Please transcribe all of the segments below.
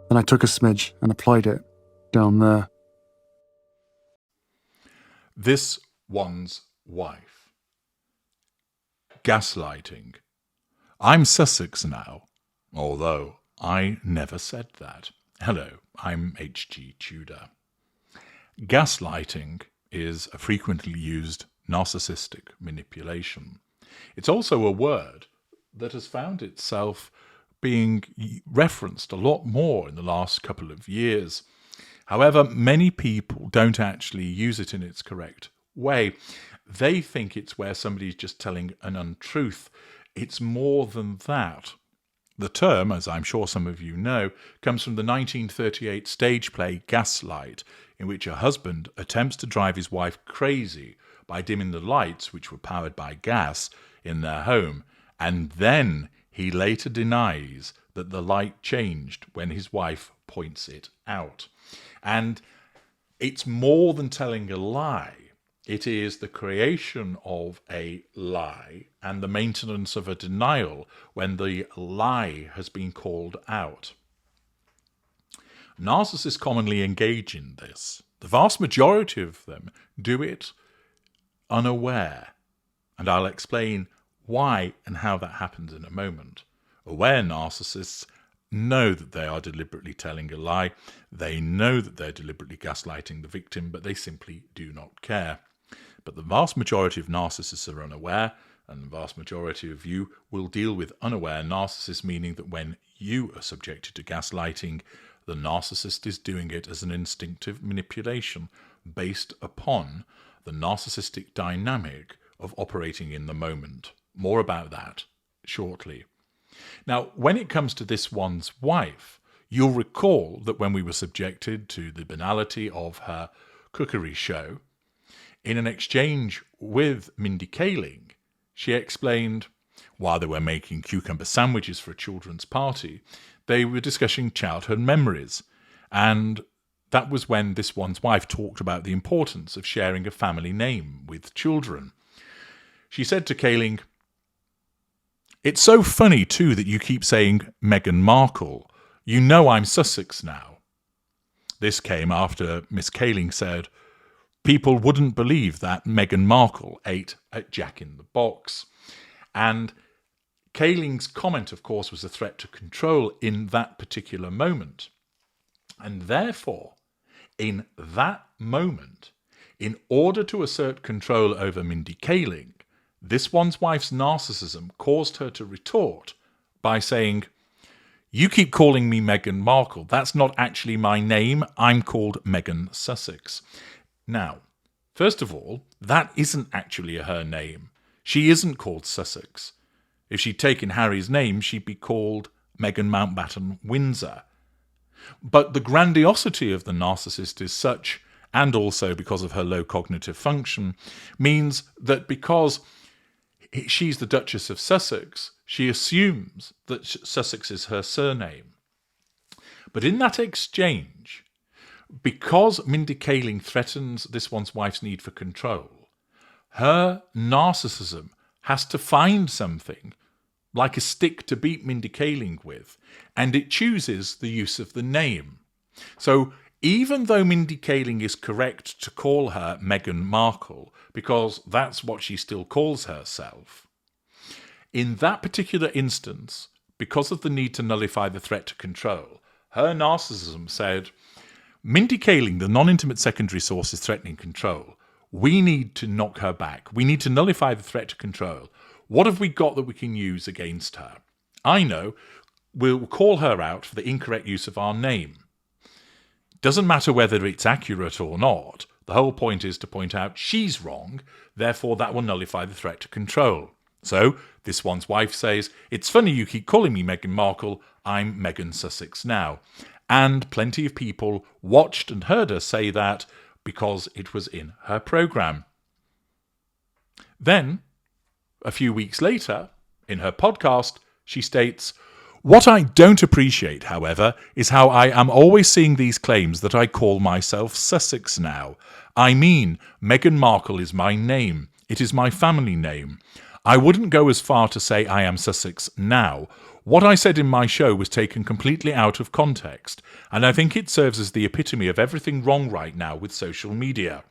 Then I took a smidge and applied it down there. This one's wife. Gaslighting. I'm Sussex now, although I never said that. Hello, I'm H.G. Tudor. Gaslighting is a frequently used narcissistic manipulation. It's also a word that has found itself being referenced a lot more in the last couple of years. However, many people don't actually use it in its correct way. They think it's where somebody's just telling an untruth. It's more than that. The term, as I'm sure some of you know, comes from the 1938 stage play Gaslight, in which a husband attempts to drive his wife crazy by dimming the lights, which were powered by gas, in their home, and then he later denies that the light changed when his wife points it out. And it's more than telling a lie. It is the creation of a lie and the maintenance of a denial when the lie has been called out. Narcissists commonly engage in this. The vast majority of them do it unaware. And I'll explain why and how that happens in a moment. Aware narcissists know that they are deliberately telling a lie. They know that they're deliberately gaslighting the victim, but they simply do not care. But the vast majority of narcissists are unaware, and the vast majority of you will deal with unaware narcissists, meaning that when you are subjected to gaslighting, the narcissist is doing it as an instinctive manipulation based upon the narcissistic dynamic of operating in the moment. More about that shortly. Now, when it comes to this one's wife, you'll recall that when we were subjected to the banality of her cookery show, in an exchange with Mindy Kaling, she explained, while they were making cucumber sandwiches for a children's party, they were discussing childhood memories. And that was when this one's wife talked about the importance of sharing a family name with children. She said to Kaling, "It's so funny too that you keep saying Meghan Markle. You know I'm Sussex now." This came after Miss Kaling said, "People wouldn't believe that Meghan Markle ate at Jack in the Box." And Kaling's comment, of course, was a threat to control in that particular moment. And therefore, in that moment, in order to assert control over Mindy Kaling, this one's wife's narcissism caused her to retort by saying, "You keep calling me Meghan Markle. That's not actually my name. I'm called Meghan Sussex." Now, first of all, that isn't actually her name. She isn't called Sussex. If she'd taken Harry's name, she'd be called Meghan Mountbatten Windsor. But the grandiosity of the narcissist is such, and also because of her low cognitive function, means that because she's the Duchess of Sussex, she assumes that Sussex is her surname. But in that exchange, because Mindy Kaling threatens this one's wife's need for control, her narcissism has to find something like a stick to beat Mindy Kaling with, and it chooses the use of the name. So even though Mindy Kaling is correct to call her Meghan Markle, because that's what she still calls herself, in that particular instance, because of the need to nullify the threat to control, her narcissism said, "Mindy Kaling, the non-intimate secondary source, is threatening control. We need to knock her back. We need to nullify the threat to control. What have we got that we can use against her? I know. We'll call her out for the incorrect use of our name. Doesn't matter whether it's accurate or not. The whole point is to point out she's wrong. Therefore, that will nullify the threat to control." So this one's wife says, "It's funny you keep calling me Meghan Markle. I'm Meghan Sussex now." And plenty of people watched and heard her say that because it was in her programme. Then, a few weeks later, in her podcast, she states, "What I don't appreciate, however, is how I am always seeing these claims that I call myself Sussex now. I mean, Meghan Markle is my name. It is my family name. I wouldn't go as far to say I am Sussex now. What I said in my show was taken completely out of context, and I think it serves as the epitome of everything wrong right now with social media.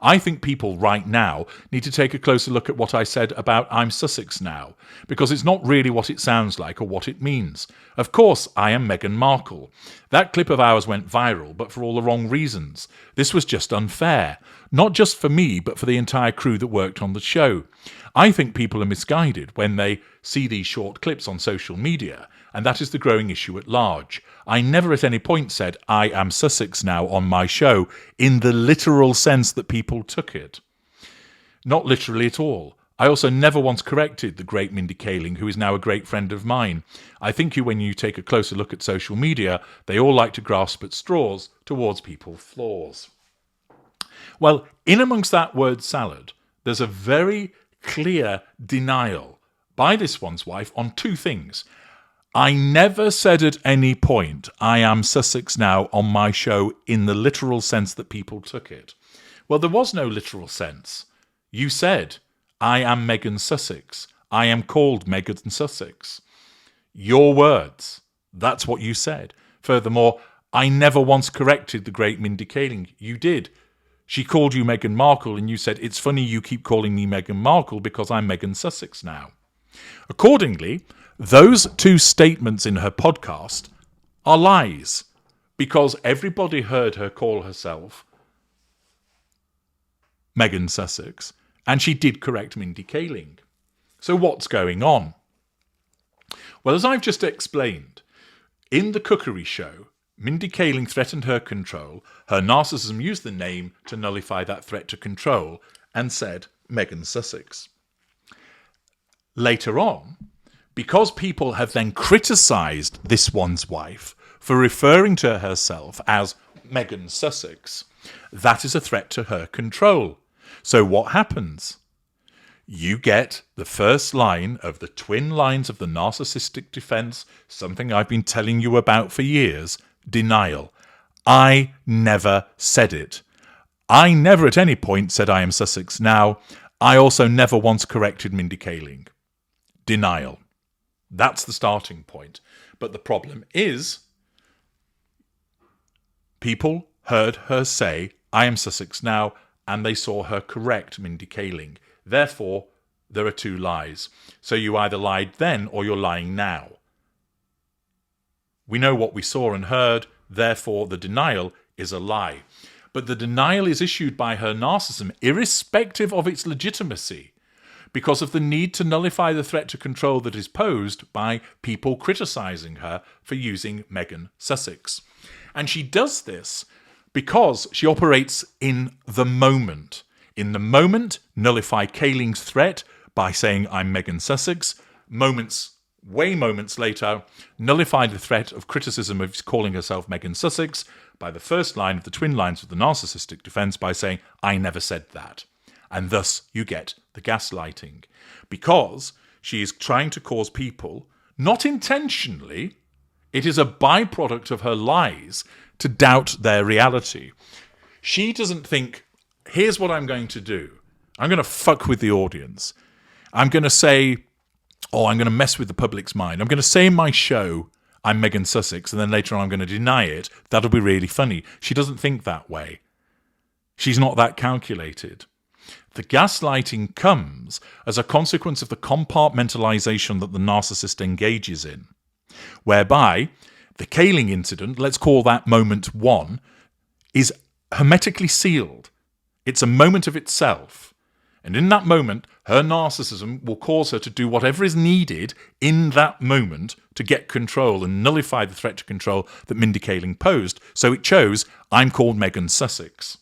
I think people right now need to take a closer look at what I said about I'm Sussex now, because it's not really what it sounds like or what it means. Of course, I am Meghan Markle. That clip of ours went viral, but for all the wrong reasons. This was just unfair. Not just for me, but for the entire crew that worked on the show. I think people are misguided when they see these short clips on social media, and that is the growing issue at large. I never at any point said, I am Sussex now on my show, in the literal sense that people took it. Not literally at all. I also never once corrected the great Mindy Kaling, who is now a great friend of mine. I think when you take a closer look at social media, they all like to grasp at straws towards people's flaws. Well, in amongst that word salad, there's a very clear denial by this one's wife on two things. I never said at any point, I am Sussex now on my show in the literal sense that people took it. Well, there was no literal sense. You said, I am Meghan Sussex. I am called Meghan Sussex. Your words. That's what you said. Furthermore, I never once corrected the great Mindy Kaling. You did. She called you Meghan Markle, and you said, it's funny you keep calling me Meghan Markle because I'm Meghan Sussex now. Accordingly, those two statements in her podcast are lies, because everybody heard her call herself Meghan Sussex, and she did correct Mindy Kaling. So what's going on? Well, as I've just explained, in the cookery show, Mindy Kaling threatened her control. Her narcissism used the name to nullify that threat to control and said Meghan Sussex. Later on, because people have then criticised this one's wife for referring to herself as Meghan Sussex, that is a threat to her control. So what happens? You get the first line of the twin lines of the narcissistic defence, something I've been telling you about for years, denial. I never said it. I never at any point said I am Sussex now. I also never once corrected Mindy Kaling. Denial. That's the starting point. But the problem is, people heard her say, I am Sussex now, and they saw her correct Mindy Kaling. Therefore, there are two lies. So you either lied then or you're lying now. We know what we saw and heard, therefore the denial is a lie. But the denial is issued by her narcissism, irrespective of its legitimacy, because of the need to nullify the threat to control that is posed by people criticising her for using Meghan Sussex. And she does this because she operates in the moment. In the moment, nullify Kaling's threat by saying, I'm Meghan Sussex. Moments later, nullify the threat of criticism of calling herself Meghan Sussex by the first line of the twin lines of the narcissistic defence by saying, I never said that. And thus you get the gaslighting. Because she is trying to cause people, not intentionally, it is a byproduct of her lies, to doubt their reality. She doesn't think, here's what I'm going to do. I'm going to fuck with the audience. I'm going to say, I'm going to mess with the public's mind. I'm going to say in my show, I'm Meghan Sussex, and then later on I'm going to deny it. That'll be really funny. She doesn't think that way. She's not that calculated. The gaslighting comes as a consequence of the compartmentalization that the narcissist engages in, whereby the Kaling incident, let's call that moment one, is hermetically sealed. It's a moment of itself. And in that moment, her narcissism will cause her to do whatever is needed in that moment to get control and nullify the threat to control that Mindy Kaling posed. So it chose, I'm called Meghan Sussex.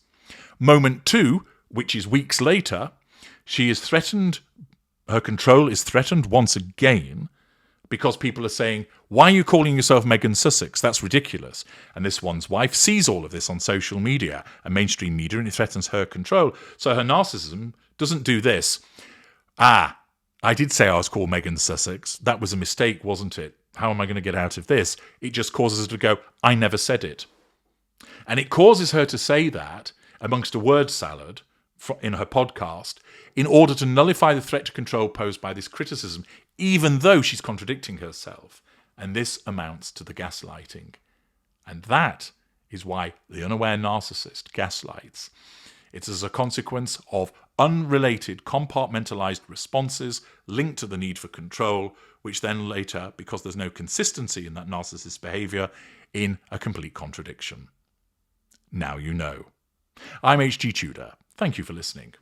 Moment two, which is weeks later, she is threatened, her control is threatened once again because people are saying, why are you calling yourself Meghan Sussex? That's ridiculous. And this one's wife sees all of this on social media and mainstream media, and it threatens her control. So her narcissism doesn't do this. I did say I was called Meghan Sussex. That was a mistake, wasn't it? How am I going to get out of this? It just causes her to go, I never said it. And it causes her to say that amongst a word salad in her podcast in order to nullify the threat to control posed by this criticism, even though she's contradicting herself. And this amounts to the gaslighting. And that is why the unaware narcissist gaslights. It's as a consequence of unrelated compartmentalized responses linked to the need for control, which then later, because there's no consistency in that narcissist behavior, in a complete contradiction. Now you know. I'm H.G. Tudor. Thank you for listening.